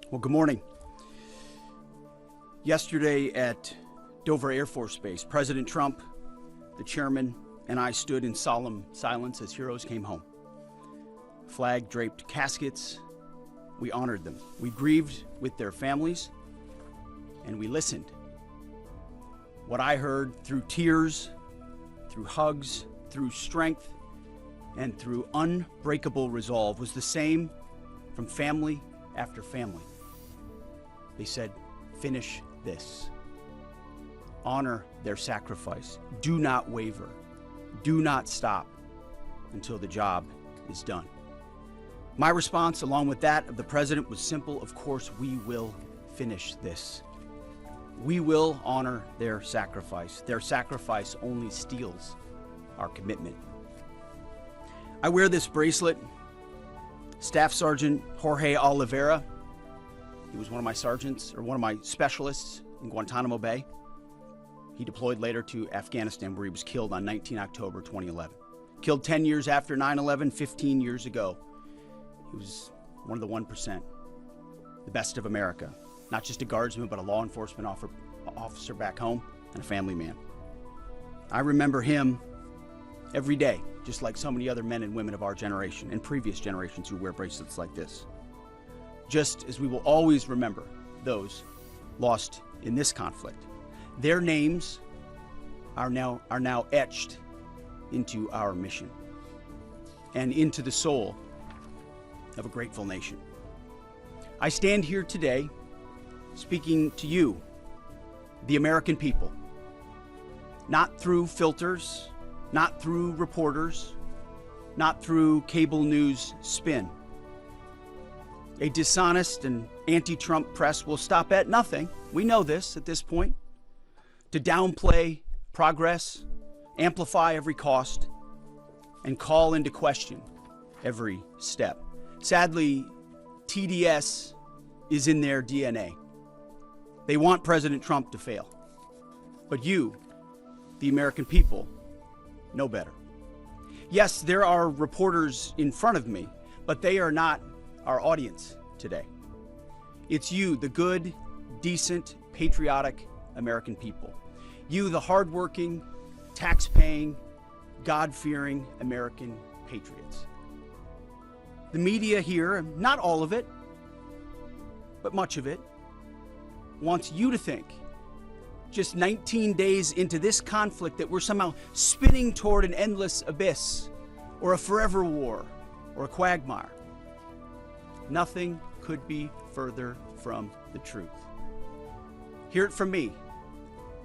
Well, good morning. Yesterday at Dover Air Force Base, President Trump, the chairman, and I stood in solemn silence as heroes came home. Flag-draped caskets, we honored them. We grieved with their families, and we listened. What I heard through tears, through hugs, through strength, and through unbreakable resolve was the same from family after family. They said, finish this. Honor their sacrifice. Do not waver. Do not stop until the job is done. My response, along with that of the president, was simple. Of course, we will finish this. We will honor their sacrifice. Their sacrifice only steals our commitment. I wear this bracelet. Staff Sergeant Jorge Oliveira, he was one of my sergeants, or one of my specialists in Guantanamo Bay. He deployed later to Afghanistan, where he was killed on 19 October 2011. Killed 10 years after 9/11, 15 years ago. He was one of the 1%, the best of America. Not just a guardsman, but a law enforcement officer back home, and a family man. I remember him every day, just like so many other men and women of our generation and previous generations who wear bracelets like this. Just as we will always remember those lost in this conflict. Their names are now etched into our mission and into the soul of a grateful nation. I stand here today speaking to you, the American people, not through filters, not through reporters, not through cable news spin. A dishonest and anti-Trump press will stop at nothing, we know this at this point, to downplay progress, amplify every cost, and call into question every step. Sadly, TDS is in their DNA. They want President Trump to fail. But you, the American people, know better. Yes, there are reporters in front of me, but they are not our audience today. It's you, the good, decent, patriotic American people. You, the hardworking, tax-paying, God-fearing American patriots. The media here, not all of it, but much of it, wants you to think, just 19 days into this conflict, that we're somehow spinning toward an endless abyss, or a forever war, or a quagmire. Nothing could be further from the truth. Hear it from me,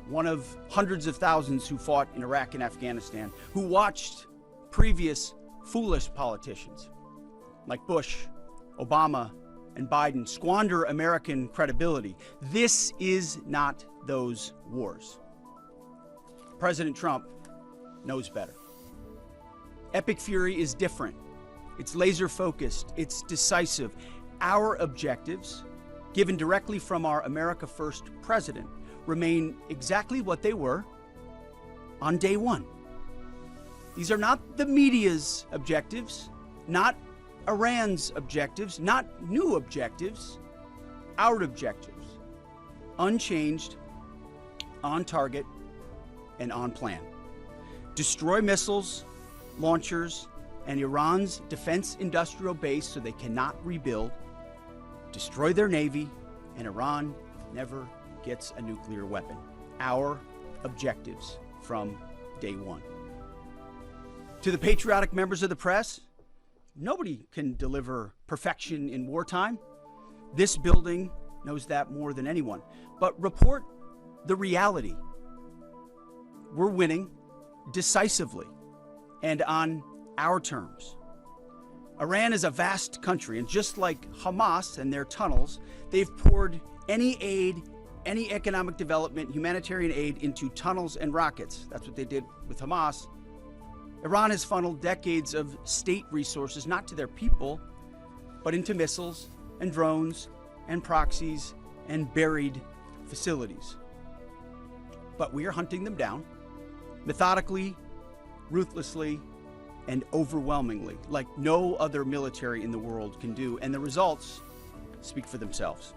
one of hundreds of thousands who fought in Iraq and Afghanistan, who watched previous foolish politicians like Bush, Obama, and Biden squander American credibility. This is not those wars. President Trump knows better. Epic fury is different. It's laser focused. It's decisive. Our objectives, given directly from our America First president, remain exactly what they were on day one. These are not the media's objectives, not Iran's objectives, not new objectives, our objectives. Unchanged, on target, and on plan. Destroy missiles, launchers, and Iran's defense industrial base so they cannot rebuild. Destroy their navy, and Iran never gets a nuclear weapon. Our objectives from day one. To the patriotic members of the press, nobody can deliver perfection in wartime. This building knows that more than anyone. But report the reality. We're winning decisively and on our terms. Iran is a vast country, and just like Hamas and their tunnels, they've poured any aid, any economic development, humanitarian aid into tunnels and rockets. That's what they did with Hamas. Iran has funneled decades of state resources, not to their people, but into missiles and drones and proxies and buried facilities. But we are hunting them down, methodically, ruthlessly, and overwhelmingly, like no other military in the world can do. And the results speak for themselves.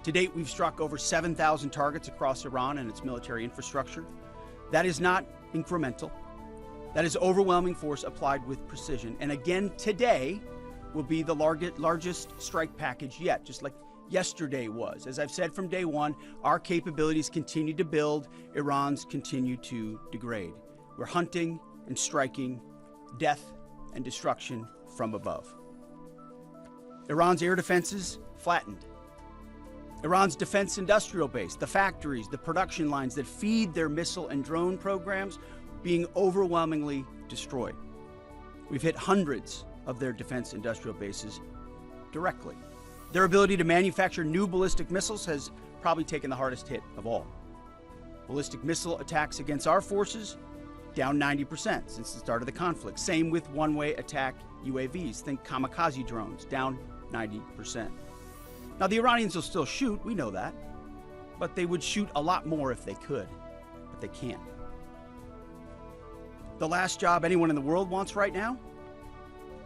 To date, we've struck over 7,000 targets across Iran and its military infrastructure. That is not incremental. That is overwhelming force applied with precision. And again, today will be the largest strike package yet, just like yesterday was. As I've said from day one, our capabilities continue to build, Iran's continue to degrade. We're hunting and striking death and destruction from above. Iran's air defenses flattened. Iran's defense industrial base, the factories, the production lines that feed their missile and drone programs, being overwhelmingly destroyed. We've hit hundreds of their defense industrial bases directly. Their ability to manufacture new ballistic missiles has probably taken the hardest hit of all. Ballistic missile attacks against our forces, down 90% since the start of the conflict. Same with one-way attack UAVs, think kamikaze drones, down 90%. Now, the Iranians will still shoot, we know that, but they would shoot a lot more if they could, but they can't. The last job anyone in the world wants right now?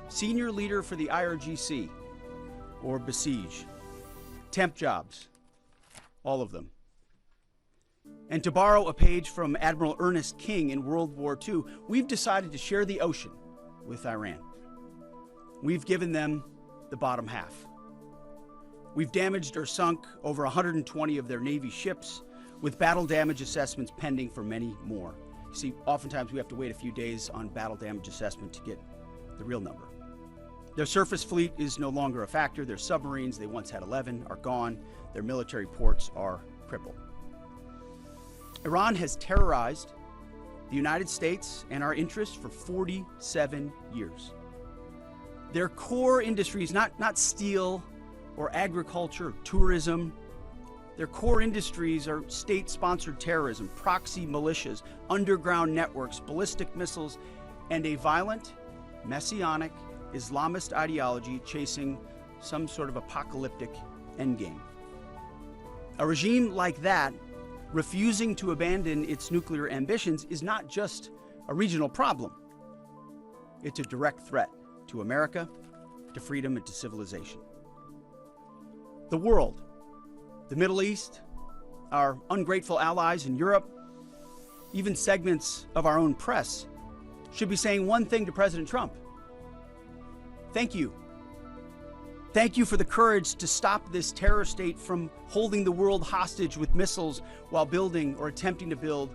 Senior leader for the IRGC, or Besiege. Temp jobs, all of them. And to borrow a page from Admiral Ernest King in World War II, we've decided to share the ocean with Iran. We've given them the bottom half. We've damaged or sunk over 120 of their Navy ships, with battle damage assessments pending for many more. You see, oftentimes we have to wait a few days on battle damage assessment to get the real number. Their surface fleet is no longer a factor. Their submarines, they once had 11, are gone. Their military ports are crippled. Iran has terrorized the United States and our interests for 47 years. Their core industries, not steel or agriculture, tourism, their core industries are state-sponsored terrorism, proxy militias, underground networks, ballistic missiles, and a violent, messianic, Islamist ideology chasing some sort of apocalyptic endgame. A regime like that, refusing to abandon its nuclear ambitions, is not just a regional problem. It's a direct threat to America, to freedom, and to civilization. The world, the Middle East, our ungrateful allies in Europe, even segments of our own press, should be saying one thing to President Trump. Thank you. Thank you for the courage to stop this terror state from holding the world hostage with missiles while building or attempting to build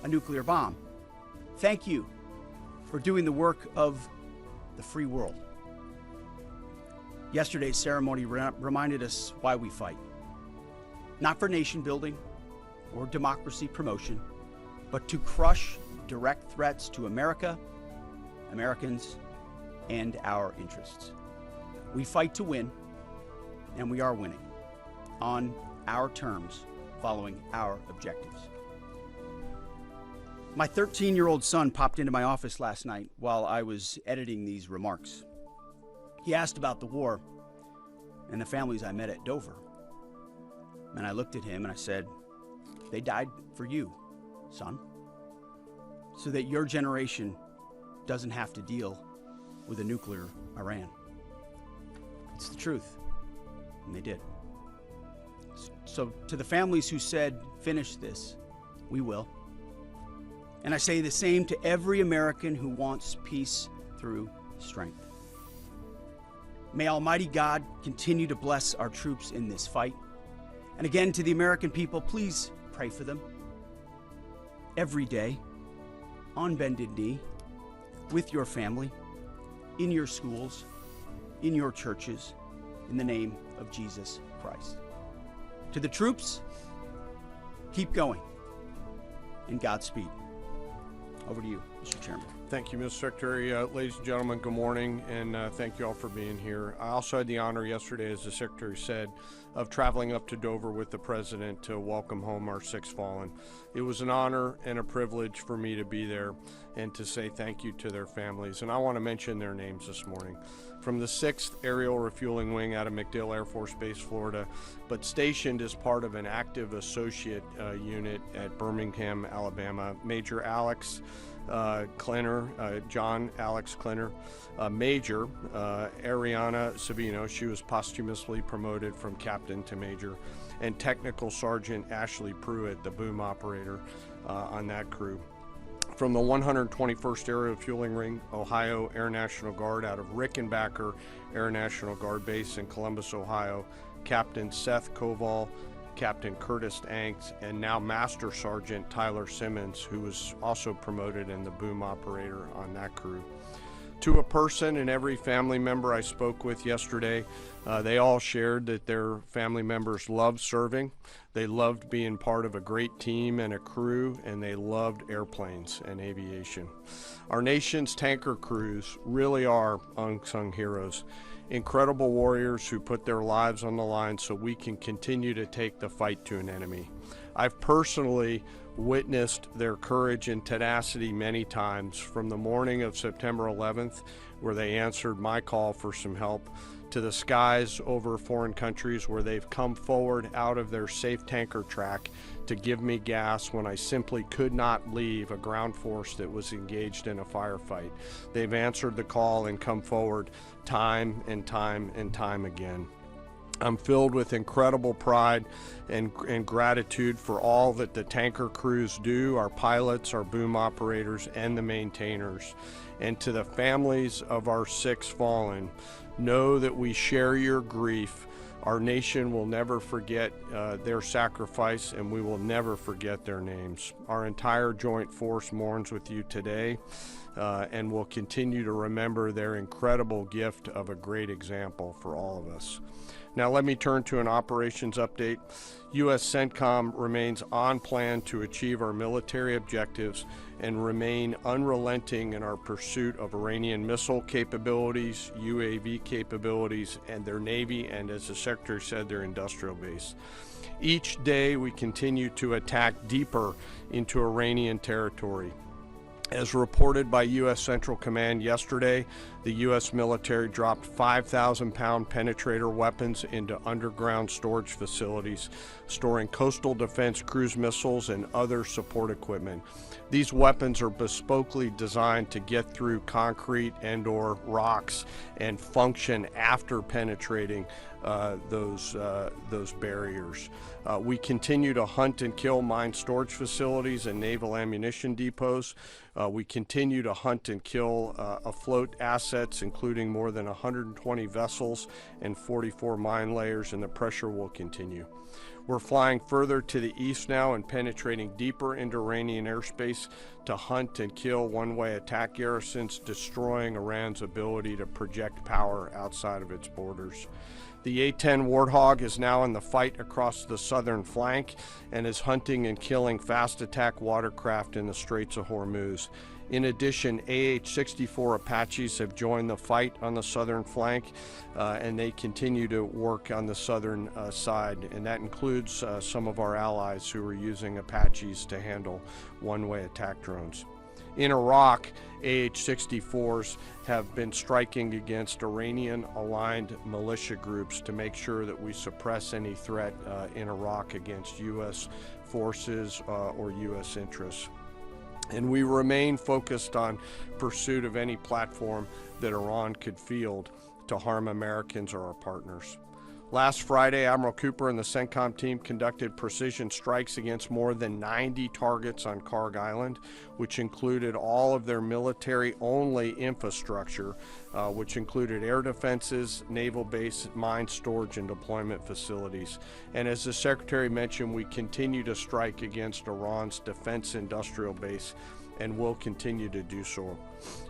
a nuclear bomb. Thank you for doing the work of the free world. Yesterday's ceremony reminded us why we fight. Not for nation building or democracy promotion, but to crush direct threats to America, Americans, and our interests. We fight to win, and we are winning on our terms, following our objectives. My 13-year-old son popped into my office last night while I was editing these remarks. He asked about the war and the families I met at Dover. And I looked at him and I said, they died for you, son, so that your generation doesn't have to deal with a nuclear Iran. It's the truth, and they did. So to the families who said, finish this, we will. And I say the same to every American who wants peace through strength. May Almighty God continue to bless our troops in this fight. And again, to the American people, please pray for them. Every day, on bended knee, with your family, in your schools, in your churches, in the name of Jesus Christ. To the troops, keep going, and Godspeed. Over to you, Mr. Chairman. Thank you, Mr. Secretary. Ladies and gentlemen, good morning, and thank you all for being here. I also had the honor yesterday, as the Secretary said, of traveling up to Dover with the President to welcome home our 6 fallen. It was an honor and a privilege for me to be there and to say thank you to their families. And I want to mention their names this morning. From the 6th Aerial Refueling Wing out of MacDill Air Force Base, Florida, but stationed as part of an active associate unit at Birmingham, Alabama, Major Alex Klenner, John Alex Klenner, Major Ariana Savino, she was posthumously promoted from captain to major, and Technical Sergeant Ashley Pruitt, the boom operator on that crew. From the 121st Aerial Fueling Ring, Ohio Air National Guard out of Rickenbacker Air National Guard Base in Columbus, Ohio, Captain Seth Koval, Captain Curtis Anks, and now Master Sergeant Tyler Simmons, who was also promoted in the boom operator on that crew. To a person and every family member I spoke with yesterday, they all shared that their family members loved serving, they loved being part of a great team and a crew, and they loved airplanes and aviation. Our nation's tanker crews really are unsung heroes, incredible warriors who put their lives on the line so we can continue to take the fight to an enemy. I've personally witnessed their courage and tenacity many times, from the morning of September 11th, where they answered my call for some help, to the skies over foreign countries where they've come forward out of their safe tanker track to give me gas when I simply could not leave a ground force that was engaged in a firefight. They've answered the call and come forward time and time and time again. I'm filled with incredible pride and gratitude for all that the tanker crews do, our pilots, our boom operators, and the maintainers. And to the families of our 6 fallen, know that we share your grief. Our nation will never forget their sacrifice, and we will never forget their names. Our entire joint force mourns with you today, and will continue to remember their incredible gift of a great example for all of us. Now let me turn to an operations update. U.S. CENTCOM remains on plan to achieve our military objectives and remain unrelenting in our pursuit of Iranian missile capabilities, UAV capabilities, and their Navy, and as the Secretary said, their industrial base. Each day we continue to attack deeper into Iranian territory. As reported by U.S. Central Command yesterday, the U.S. military dropped 5,000-pound penetrator weapons into underground storage facilities, storing coastal defense cruise missiles and other support equipment. These weapons are bespokely designed to get through concrete and/or rocks and function after penetrating those barriers. We continue to hunt and kill mine storage facilities and naval ammunition depots. We continue to hunt and kill afloat assets, including more than 120 vessels and 44 mine layers, and the pressure will continue. We're flying further to the east now and penetrating deeper into Iranian airspace to hunt and kill one-way attack garrisons, destroying Iran's ability to project power outside of its borders. The A-10 Warthog is now in the fight across the southern flank and is hunting and killing fast attack watercraft in the Straits of Hormuz. In addition, AH-64 Apaches have joined the fight on the southern flank, and they continue to work on the southern side, and that includes some of our allies who are using Apaches to handle one-way attack drones. In Iraq, AH-64s have been striking against Iranian-aligned militia groups to make sure that we suppress any threat in Iraq against U.S. forces or U.S. interests. And we remain focused on pursuit of any platform that Iran could field to harm Americans or our partners. Last Friday, Admiral Cooper and the CENTCOM team conducted precision strikes against more than 90 targets on Karg Island, which included all of their military-only infrastructure, which included air defenses, naval base, mine storage, and deployment facilities. And as the Secretary mentioned, we continue to strike against Iran's defense industrial base and will continue to do so.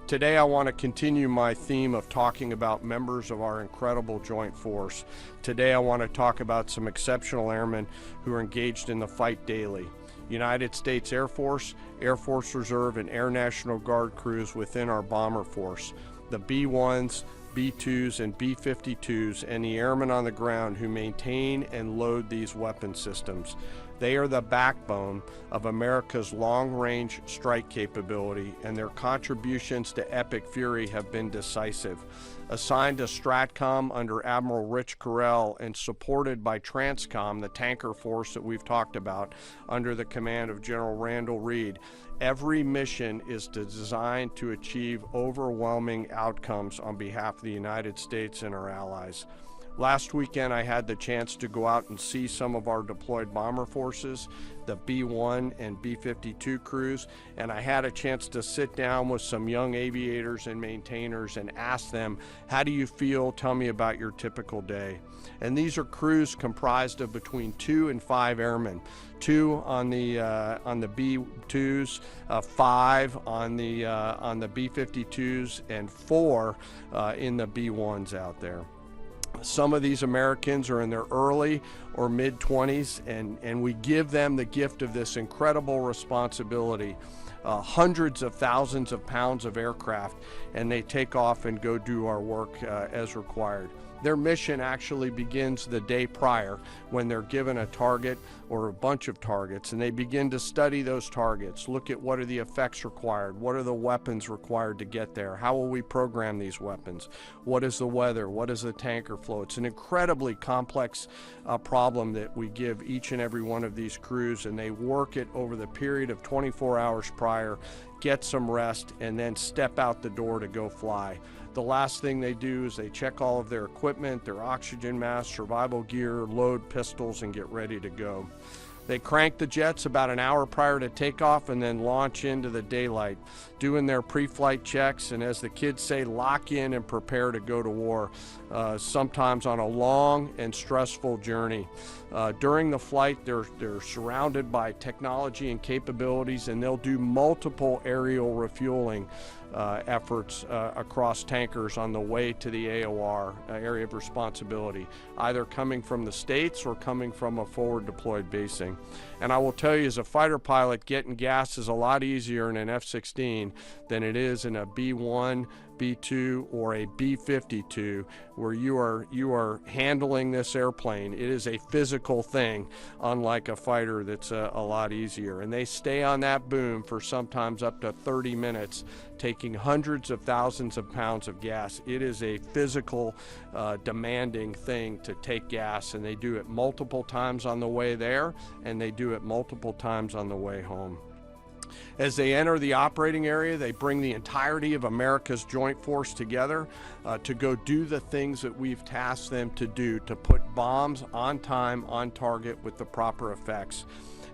Today I want to continue my theme of talking about members of our incredible joint force. Today I want to talk about some exceptional airmen who are engaged in the fight daily. United States Air Force, Air Force Reserve, and Air National Guard crews within our bomber force. The B-1s, B-2s, and B-52s, and the airmen on the ground who maintain and load these weapon systems. They are the backbone of America's long-range strike capability, and their contributions to Epic Fury have been decisive. Assigned to STRATCOM under Admiral Rich Correll and supported by TRANSCOM, the tanker force that we've talked about, under the command of General Randall Reed, every mission is designed to achieve overwhelming outcomes on behalf of the United States and our allies. Last weekend, I had the chance to go out and see some of our deployed bomber forces, the B-1 and B-52 crews, and I had a chance to sit down with some young aviators and maintainers and ask them, how do you feel? Tell me about your typical day. And these are crews comprised of between 2 and 5 airmen, 2 on the B-2s, 5 on the B-52s, and 4 in the B-1s out there. Some of these Americans are in their early or mid-20s, and we give them the gift of this incredible responsibility. Hundreds of thousands of pounds of aircraft, and they take off and go do our work as required. Their mission actually begins the day prior when they're given a target or a bunch of targets, and they begin to study those targets, look at what are the effects required, what are the weapons required to get there, how will we program these weapons, what is the weather, what is the tanker flow. It's an incredibly complex problem that we give each and every one of these crews, and they work it over the period of 24 hours prior, get some rest, and then step out the door to go fly. The last thing they do is they check all of their equipment, their oxygen mask, survival gear, load pistols, and get ready to go. They crank the jets about an hour prior to takeoff and then launch into the daylight, doing their pre-flight checks, and as the kids say, lock in and prepare to go to war, sometimes on a long and stressful journey. During the flight, they're surrounded by technology and capabilities, and they'll do multiple aerial refueling efforts across tankers on the way to the AOR, area of responsibility, either coming from the States or coming from a forward deployed basing. And I will tell you, as a fighter pilot, getting gas is a lot easier in an F-16 than it is in a B-1, B-2, or a B-52, where you are handling this airplane. It is a physical thing, unlike a fighter that's a lot easier. And they stay on that boom for sometimes up to 30 minutes, taking hundreds of thousands of pounds of gas. It is a physical, demanding thing to take gas, and they do it multiple times on the way there, and they do it multiple times on the way home. As they enter the operating area, they bring the entirety of America's joint force together to go do the things that we've tasked them to do, to put bombs on time, on target, with the proper effects.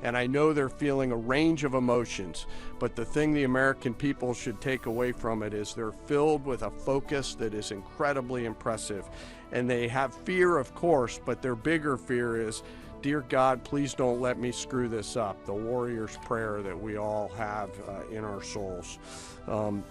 And I know they're feeling a range of emotions, but the thing the American people should take away from it is they're filled with a focus that is incredibly impressive. And they have fear, of course, but their bigger fear is, dear God, please don't let me screw this up, the warrior's prayer that we all have in our souls.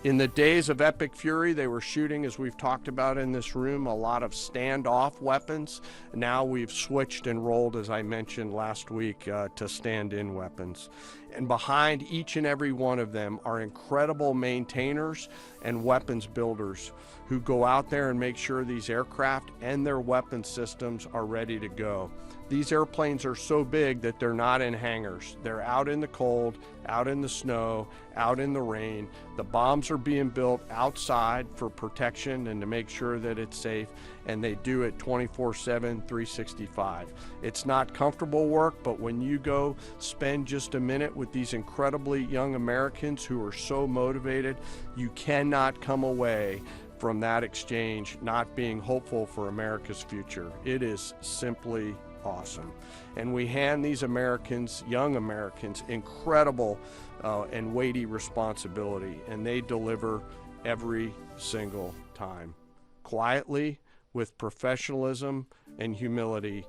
In the days of Epic Fury, they were shooting, as we've talked about in this room, a lot of standoff weapons. Now we've switched and rolled, as I mentioned last week, to stand-in weapons. And behind each and every one of them are incredible maintainers and weapons builders who go out there and make sure these aircraft and their weapon systems are ready to go. These airplanes are so big that they're not in hangars. They're out in the cold, out in the snow, out in the rain. The bombs are being built outside for protection and to make sure that it's safe, and they do it 24/7, 365. It's not comfortable work, but when you go spend just a minute with these incredibly young Americans who are so motivated, you cannot come away from that exchange not being hopeful for America's future. It is simply awesome. And we hand these Americans, young Americans, incredible and weighty responsibility, and they deliver every single time. Quietly, with professionalism and humility,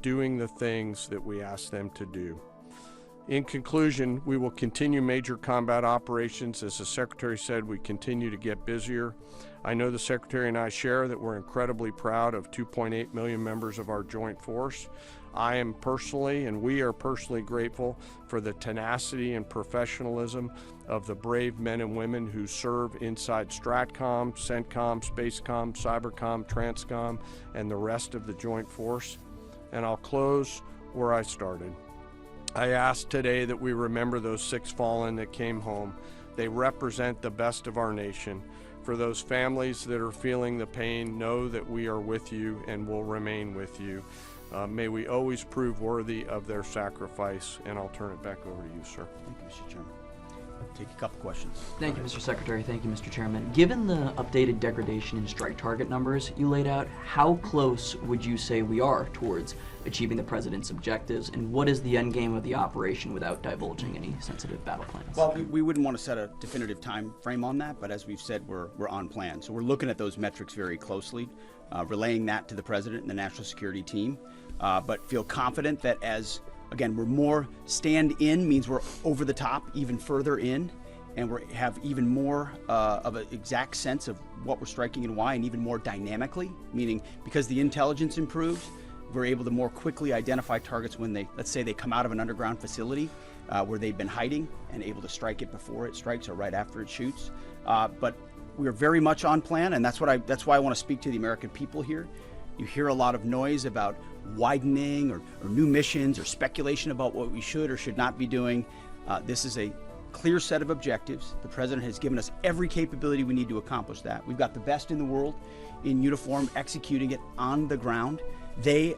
doing the things that we ask them to do. In conclusion, we will continue major combat operations. As the Secretary said, we continue to get busier. I know the Secretary and I share that we're incredibly proud of 2.8 million members of our joint force. I am personally, and we are personally grateful for the tenacity and professionalism of the brave men and women who serve inside STRATCOM, CENTCOM, SpaceCom, CyberCom, TRANSCOM, and the rest of the joint force. And I'll close where I started. I ask today that we remember those 6 fallen that came home. They represent the best of our nation. For those families that are feeling the pain, know that we are with you and will remain with you. May we always prove worthy of their sacrifice, and I'll turn it back over to you, sir. Thank you, Mr. Chairman. Take a couple questions. Thank you, Mr. Secretary. Thank you, Mr. Chairman. Given the updated degradation and strike target numbers you laid out, how close would you say we are towards achieving the President's objectives, and what is the end game of the operation without divulging any sensitive battle plans? Well, we wouldn't want to set a definitive time frame on that, but as we've said, we're on plan. So we're looking at those metrics very closely, relaying that to the President and the National Security Team, but feel confident that again, we're more stand in means we're over the top, even further in, and we have even more of an exact sense of what we're striking and why, and even more dynamically, meaning because the intelligence improves, we're able to more quickly identify targets when let's say they come out of an underground facility where they've been hiding, and able to strike it before it strikes or right after it shoots. But we're very much on plan, and that's why I want to speak to the American people here. You hear a lot of noise about widening or new missions or speculation about what we should or should not be doing. This is a clear set of objectives. The President has given us every capability we need to accomplish that. We've got the best in the world in uniform executing it on the ground. They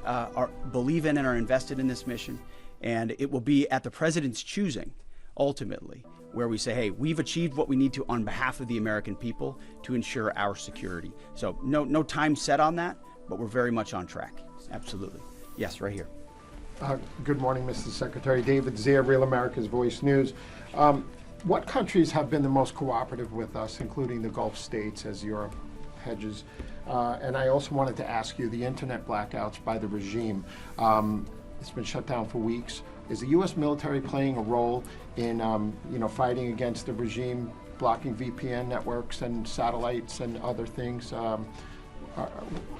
believe in and are invested in this mission, and it will be at the President's choosing, ultimately, where we say, hey, we've achieved what we need to on behalf of the American people to ensure our security. So no time set on that, but we're very much on track. Absolutely. Yes, right here. Good morning, Mr. Secretary. David Zier, Real America's Voice News. What countries have been the most cooperative with us, including the Gulf states, as Europe hedges? And I also wanted to ask you, the internet blackouts by the regime, it's been shut down for weeks. Is the U.S. military playing a role in fighting against the regime, blocking VPN networks and satellites and other things?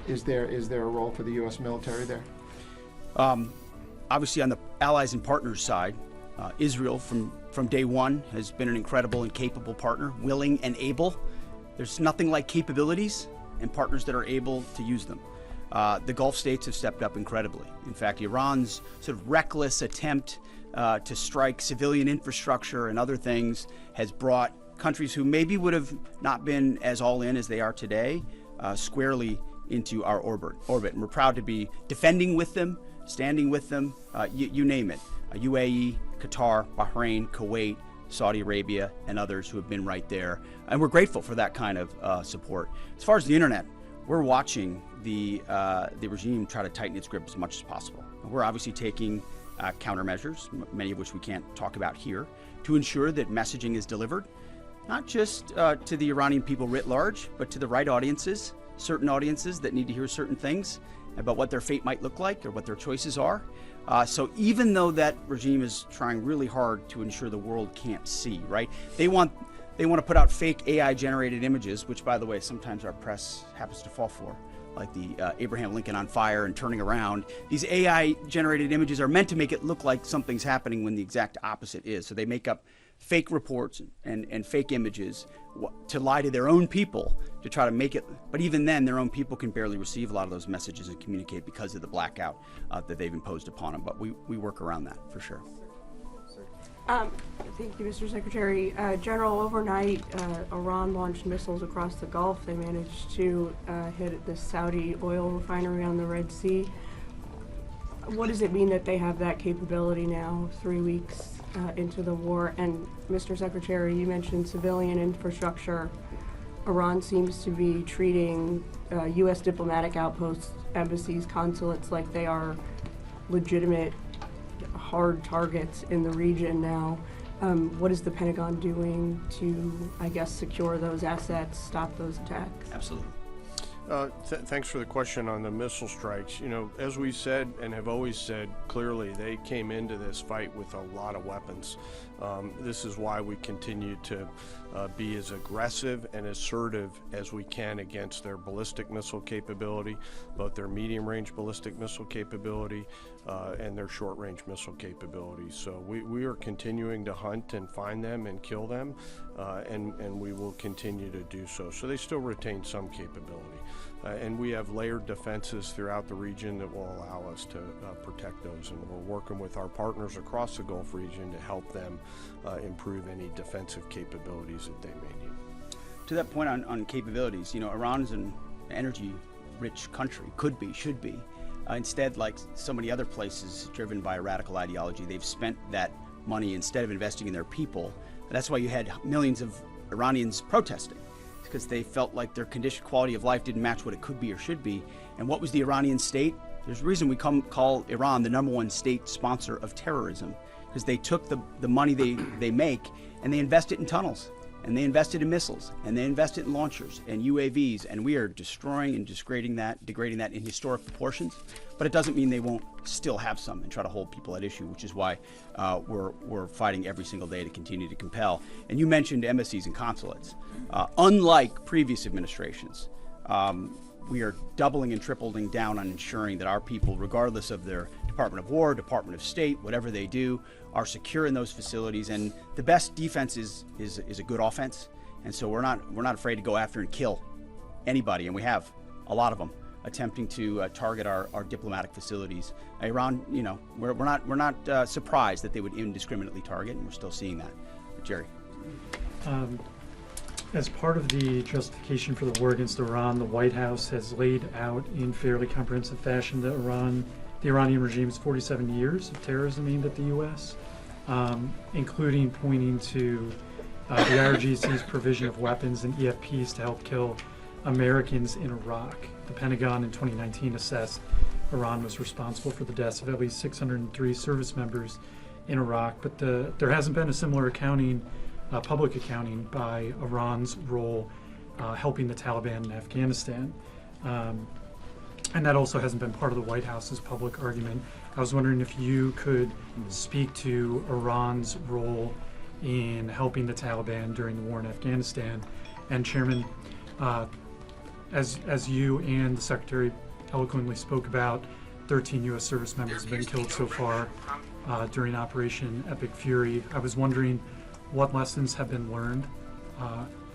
Is there a role for the U.S. military there? Obviously, on the allies and partners side, Israel from day one has been an incredible and capable partner, willing and able. There's nothing like capabilities and partners that are able to use them. The Gulf states have stepped up incredibly. In fact, Iran's sort of reckless attempt to strike civilian infrastructure and other things has brought countries who maybe would have not been as all in as they are today squarely into our orbit. And we're proud to be defending with them, standing with them, you name it. UAE, Qatar, Bahrain, Kuwait, Saudi Arabia, and others who have been right there. And we're grateful for that kind of support. As far as the internet, we're watching the regime try to tighten its grip as much as possible. We're obviously taking countermeasures, many of which we can't talk about here, to ensure that messaging is delivered, not just to the Iranian people writ large, but to the right audiences, certain audiences that need to hear certain things about what their fate might look like or what their choices are. So even though that regime is trying really hard to ensure the world can't see, right? They want to put out fake AI-generated images, which, by the way, sometimes our press happens to fall for, like the Abraham Lincoln on fire and turning around. These AI-generated images are meant to make it look like something's happening when the exact opposite is. So they make up fake reports and fake images to lie to their own people to try to make it. But even then, their own people can barely receive a lot of those messages and communicate because of the blackout that they've imposed upon them. But we work around that for sure. Thank you, Mr. Secretary. General, overnight, Iran launched missiles across the Gulf. They managed to hit the Saudi oil refinery on the Red Sea. What does it mean that they have that capability now, 3 weeks into the war? And Mr. Secretary, you mentioned civilian infrastructure. Iran seems to be treating U.S. diplomatic outposts, embassies, consulates like they are legitimate hard targets in the region now. What is the Pentagon doing to, I guess, secure those assets, stop those attacks? Absolutely. Thanks for the question on the missile strikes. You know, as we said and have always said clearly, they came into this fight with a lot of weapons. This is why we continue to be as aggressive and assertive as we can against their ballistic missile capability, both their medium-range ballistic missile capability and their short-range missile capability. So we are continuing to hunt and find them and kill them, and we will continue to do so. So they still retain some capability. and we have layered defenses throughout the region that will allow us to protect those. And we're working with our partners across the Gulf region to help them improve any defensive capabilities that they may need. To that point on capabilities, Iran is an energy-rich country, could be, should be. Instead, like so many other places driven by a radical ideology, they've spent that money instead of investing in their people. That's why you had millions of Iranians protesting, because they felt like their quality of life didn't match what it could be or should be. And what was the Iranian state? There's a reason we call Iran the #1 state sponsor of terrorism, because they took the money they make and they invest it in tunnels, and they invested in missiles, and they invested in launchers and UAVs, and we are destroying and degrading that in historic proportions. But it doesn't mean they won't still have some and try to hold people at issue, which is why we're fighting every single day to continue to compel. And you mentioned embassies and consulates. Unlike previous administrations, we are doubling and tripling down on ensuring that our people, regardless of their Department of War, Department of State, whatever they do, are secure in those facilities. And the best defense is a good offense. And so we're not afraid to go after and kill anybody, and we have a lot of them attempting to target our diplomatic facilities. Iran, we're not surprised that they would indiscriminately target, and we're still seeing that. Jerry. As part of the justification for the war against Iran, the White House has laid out in fairly comprehensive fashion the Iranian regime's 47 years of terrorism aimed at the U.S., including pointing to the IRGC's provision of weapons and EFPs to help kill Americans in Iraq. The Pentagon in 2019 assessed Iran was responsible for the deaths of at least 603 service members in Iraq, but there hasn't been a similar public accounting by Iran's role helping the Taliban in Afghanistan. And that also hasn't been part of the White House's public argument. I was wondering if you could speak to Iran's role in helping the Taliban during the war in Afghanistan. And Chairman, as you and the Secretary eloquently spoke about, 13 U.S. service members have been killed so far during Operation Epic Fury. I was wondering what lessons have been learned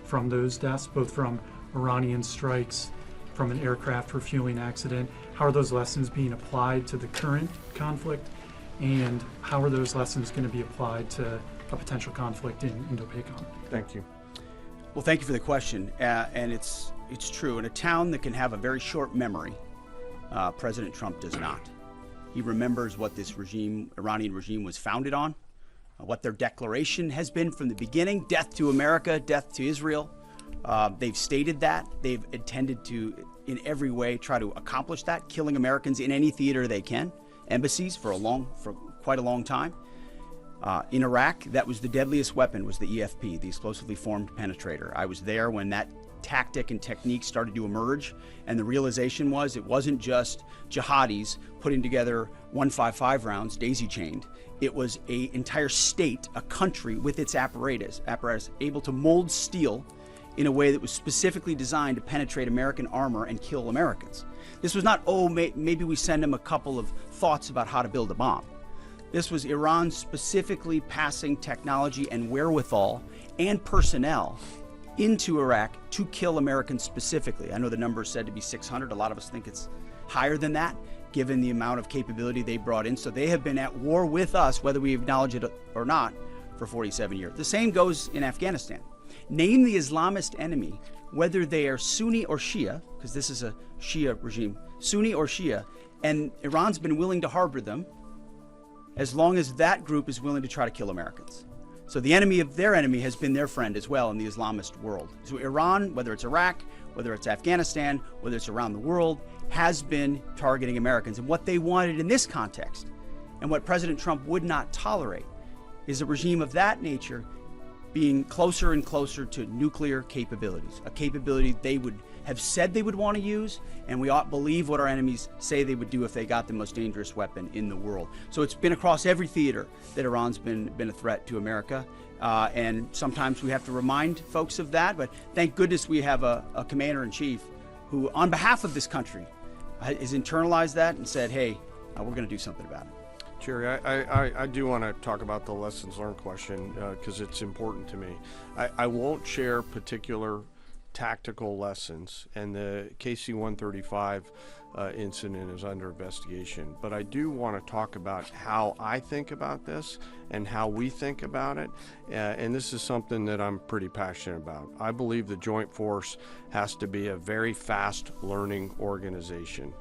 from those deaths, both from Iranian strikes, from an aircraft refueling accident. How are those lessons being applied to the current conflict, and how are those lessons going to be applied to a potential conflict in Indo-PACOM? Thank you. Well, thank you for the question. And it's true. In a town that can have a very short memory, President Trump does not. He remembers what this Iranian regime was founded on, what their declaration has been from the beginning: death to America, death to Israel. They've stated that. They've intended to, in every way, try to accomplish that, killing Americans in any theater they can, embassies for quite a long time. In Iraq, that was the deadliest weapon, was the EFP, the explosively formed penetrator. I was there when that tactic and technique started to emerge, and the realization was it wasn't just jihadis putting together 155 rounds daisy-chained. It was an entire state, a country with its apparatus able to mold steel in a way that was specifically designed to penetrate American armor and kill Americans. This was not, maybe we send them a couple of thoughts about how to build a bomb. This was Iran specifically passing technology and wherewithal and personnel into Iraq to kill Americans specifically. I know the number is said to be 600. A lot of us think it's higher than that, given the amount of capability they brought in. So they have been at war with us, whether we acknowledge it or not, for 47 years. The same goes in Afghanistan. Name the Islamist enemy, whether they are Sunni or Shia, because this is a Shia regime, Sunni or Shia, and Iran's been willing to harbor them as long as that group is willing to try to kill Americans. So the enemy of their enemy has been their friend as well in the Islamist world. So Iran, whether it's Iraq, whether it's Afghanistan, whether it's around the world, has been targeting Americans. And what they wanted in this context, and what President Trump would not tolerate, is a regime of that nature being closer and closer to nuclear capabilities, a capability they would have said they would want to use, and we ought to believe what our enemies say they would do if they got the most dangerous weapon in the world. So it's been across every theater that Iran's been a threat to America, and sometimes we have to remind folks of that, but thank goodness we have a commander-in-chief who, on behalf of this country, has internalized that and said, hey, we're going to do something about it. Jerry, I do want to talk about the lessons learned question because it's important to me. I won't share particular tactical lessons, and the KC-135 incident is under investigation. But I do want to talk about how I think about this and how we think about it, and this is something that I'm pretty passionate about. I believe the Joint Force has to be a very fast learning organization,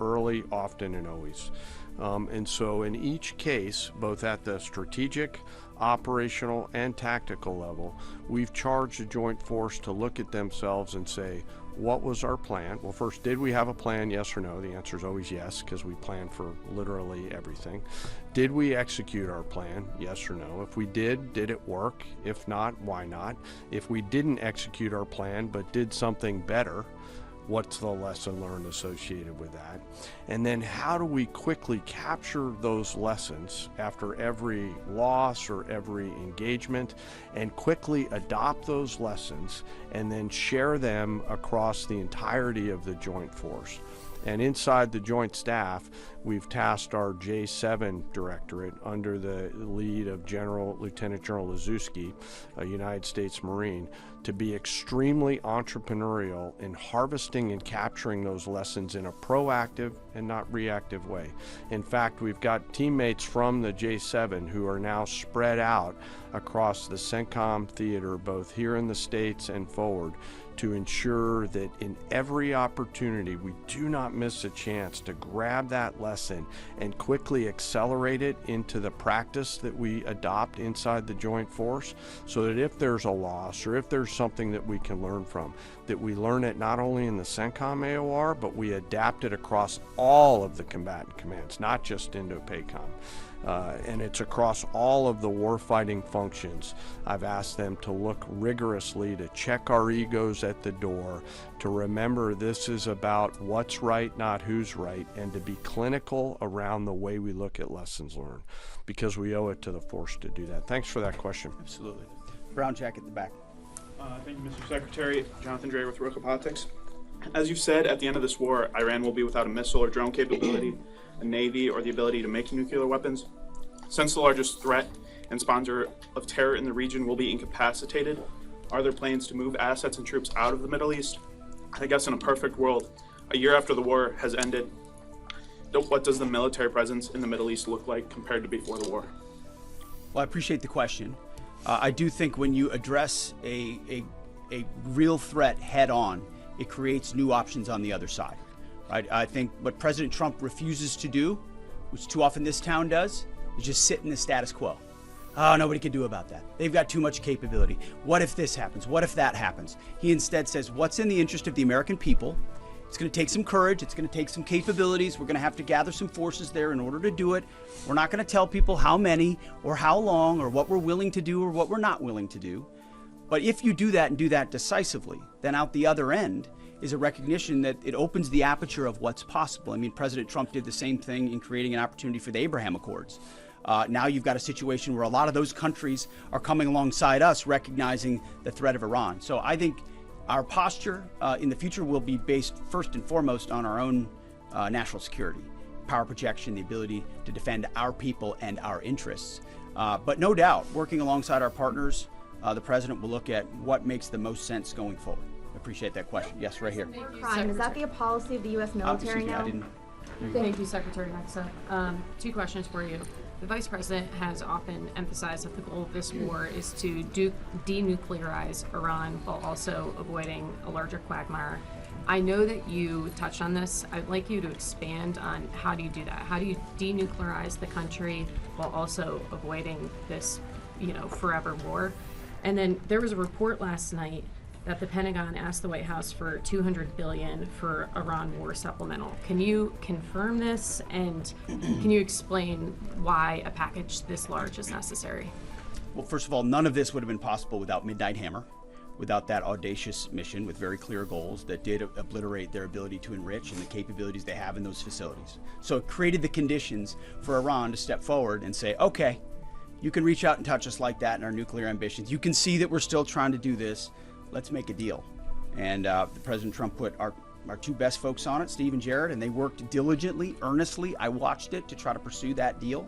early, often, and always. And so in each case, both at the strategic, operational, and tactical level, we've charged the Joint Force to look at themselves and say, what was our plan? Well, first, did we have a plan, yes or no? The answer is always yes, because we plan for literally everything. Did we execute our plan, yes or no? If we did it work? If not, why not? If we didn't execute our plan but did something better, what's the lesson learned associated with that? And then how do we quickly capture those lessons after every loss or every engagement and quickly adopt those lessons and then share them across the entirety of the Joint Force? And inside the Joint Staff, we've tasked our J7 Directorate under the lead of Lieutenant General Lazewski, a United States Marine, to be extremely entrepreneurial in harvesting and capturing those lessons in a proactive and not reactive way. In fact, we've got teammates from the J7 who are now spread out across the CENTCOM theater, both here in the States and forward, to ensure that in every opportunity we do not miss a chance to grab that lesson and quickly accelerate it into the practice that we adopt inside the Joint Force, so that if there's a loss or if there's something that we can learn from, that we learn it not only in the CENTCOM AOR, but we adapt it across all of the combatant commands, not just Indo-PACOM. And it's across all of the warfighting functions. I've asked them to look rigorously, to check our egos at the door, to remember this is about what's right, not who's right, and to be clinical around the way we look at lessons learned, because we owe it to the force to do that. Thanks for that question. Absolutely. Brown jacket in the back. Thank you, Mr. Secretary. Jonathan Dre with Roca Politics. As you've said, at the end of this war, Iran will be without a missile or drone capability, a navy, or the ability to make nuclear weapons. Since the largest threat and sponsor of terror in the region will be incapacitated, are there plans to move assets and troops out of the Middle East? I guess in a perfect world, a year after the war has ended, what does the military presence in the Middle East look like compared to before the war? Well, I appreciate the question. I do think when you address a real threat head on, it creates new options on the other side. Right? I think what President Trump refuses to do, which too often this town does, is just sit in the status quo. Oh, nobody can do about that. They've got too much capability. What if this happens? What if that happens? He instead says, what's in the interest of the American people? It's going to take some courage. It's going to take some capabilities. We're going to have to gather some forces there in order to do it. We're not going to tell people how many or how long or what we're willing to do or what we're not willing to do. But if you do that and do that decisively, then out the other end is a recognition that it opens the aperture of what's possible. I mean, President Trump did the same thing in creating an opportunity for the Abraham Accords. Now you've got a situation where a lot of those countries are coming alongside us, recognizing the threat of Iran. So I think our posture in the future will be based first and foremost on our own national security, power projection, the ability to defend our people and our interests. But no doubt, working alongside our partners, the president will look at what makes the most sense going forward. I appreciate that question. Yes, right here. Crime, is that the policy of the U.S. military now? Thank you, Secretary Hegseth. Two questions for you. The Vice President has often emphasized that the goal of this war is to denuclearize Iran while also avoiding a larger quagmire. I know that you touched on this. I'd like you to expand on how do you do that? How do you denuclearize the country while also avoiding this, forever war? And then there was a report last night that the Pentagon asked the White House for $200 billion for Iran war supplemental. Can you confirm this, and can you explain why a package this large is necessary? Well, first of all, none of this would have been possible without Midnight Hammer, without that audacious mission with very clear goals that did obliterate their ability to enrich and the capabilities they have in those facilities. So it created the conditions for Iran to step forward and say, okay, you can reach out and touch us like that in our nuclear ambitions. You can see that we're still trying to do this. Let's make a deal. And President Trump put our two best folks on it, Steve and Jared, and they worked diligently, earnestly. I watched it to try to pursue that deal.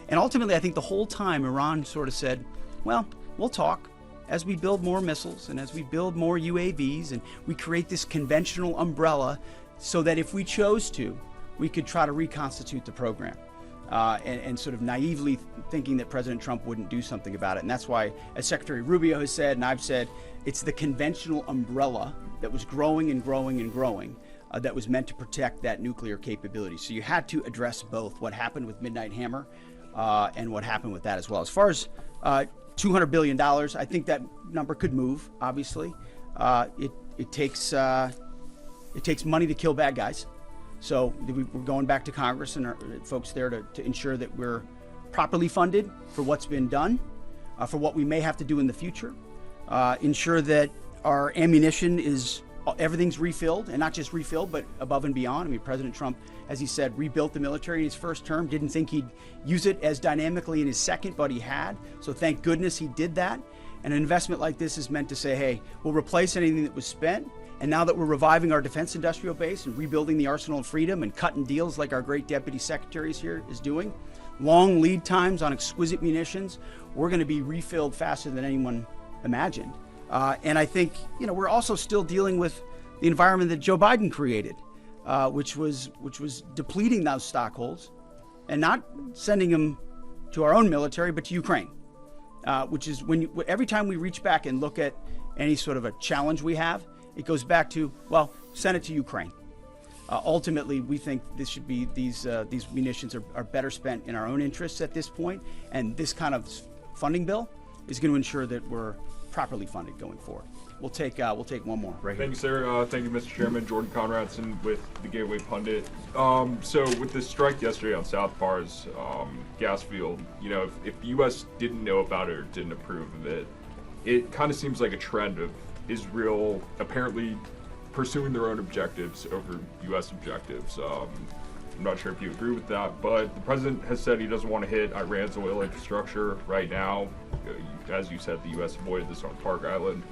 And ultimately, I think the whole time Iran sort of said, well, we'll talk, as we build more missiles and as we build more UAVs and we create this conventional umbrella so that if we chose to, we could try to reconstitute the program. And sort of naively thinking that President Trump wouldn't do something about it. And that's why, as Secretary Rubio has said, and I've said, it's the conventional umbrella that was growing and growing and growing that was meant to protect that nuclear capability. So you had to address both what happened with Midnight Hammer and what happened with that as well. As far as $200 billion, I think that number could move, obviously. It takes money to kill bad guys. So we're going back to Congress and our folks there to ensure that we're properly funded for what's been done, for what we may have to do in the future, ensure that our ammunition everything's refilled, and not just refilled, but above and beyond. I mean, President Trump, as he said, rebuilt the military in his first term, didn't think he'd use it as dynamically in his second, but he had. So thank goodness he did that. And an investment like this is meant to say, hey, we'll replace anything that was spent. And now that we're reviving our defense industrial base and rebuilding the arsenal of freedom and cutting deals like our great deputy secretary here is doing, long lead times on exquisite munitions, we're going to be refilled faster than anyone imagined. And I think, we're also still dealing with the environment that Joe Biden created, which was depleting those stockholds and not sending them to our own military, but to Ukraine, which is every time we reach back and look at any sort of a challenge we have, it goes back to, well, send it to Ukraine. Ultimately, we think this should be these munitions are better spent in our own interests at this point, and this kind of funding bill is going to ensure that we're properly funded going forward. We'll take one more. Right here. Thank you, sir. Thank you, Mr. Chairman. Jordan Conradson with the Gateway Pundit. So with the strike yesterday on South Bar's Gasfield, if the U.S. didn't know about it or didn't approve of it, it kind of seems like a trend of Israel apparently pursuing their own objectives over U.S. objectives. I'm not sure if you agree with that, but the president has said he doesn't want to hit Iran's oil infrastructure right now. As you said, the U.S. avoided this on Park Island.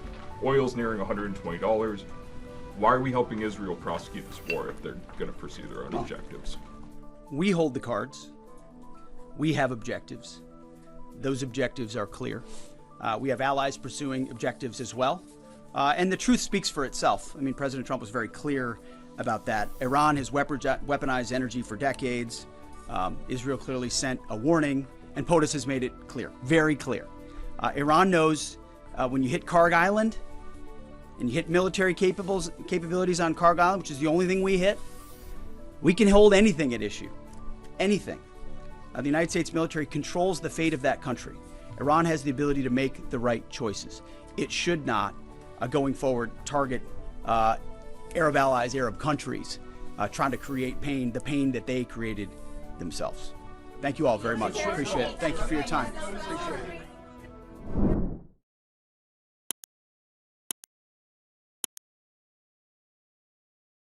Oil's nearing $120. Why are we helping Israel prosecute this war if they're going to pursue their own objectives? We hold the cards. We have objectives. Those objectives are clear. We have allies pursuing objectives as well. And the truth speaks for itself. I mean, President Trump was very clear about that. Iran has weaponized energy for decades. Israel clearly sent a warning, and POTUS has made it clear, very clear. Iran knows when you hit Karg Island and you hit military capabilities on Karg Island, which is the only thing we hit, we can hold anything at issue, anything. The United States military controls the fate of that country. Iran has the ability to make the right choices. It should not, going forward, target Arab allies, Arab countries, trying to create the pain that they created themselves. Thank you all very much. Appreciate it. Thank you for your time. Appreciate it.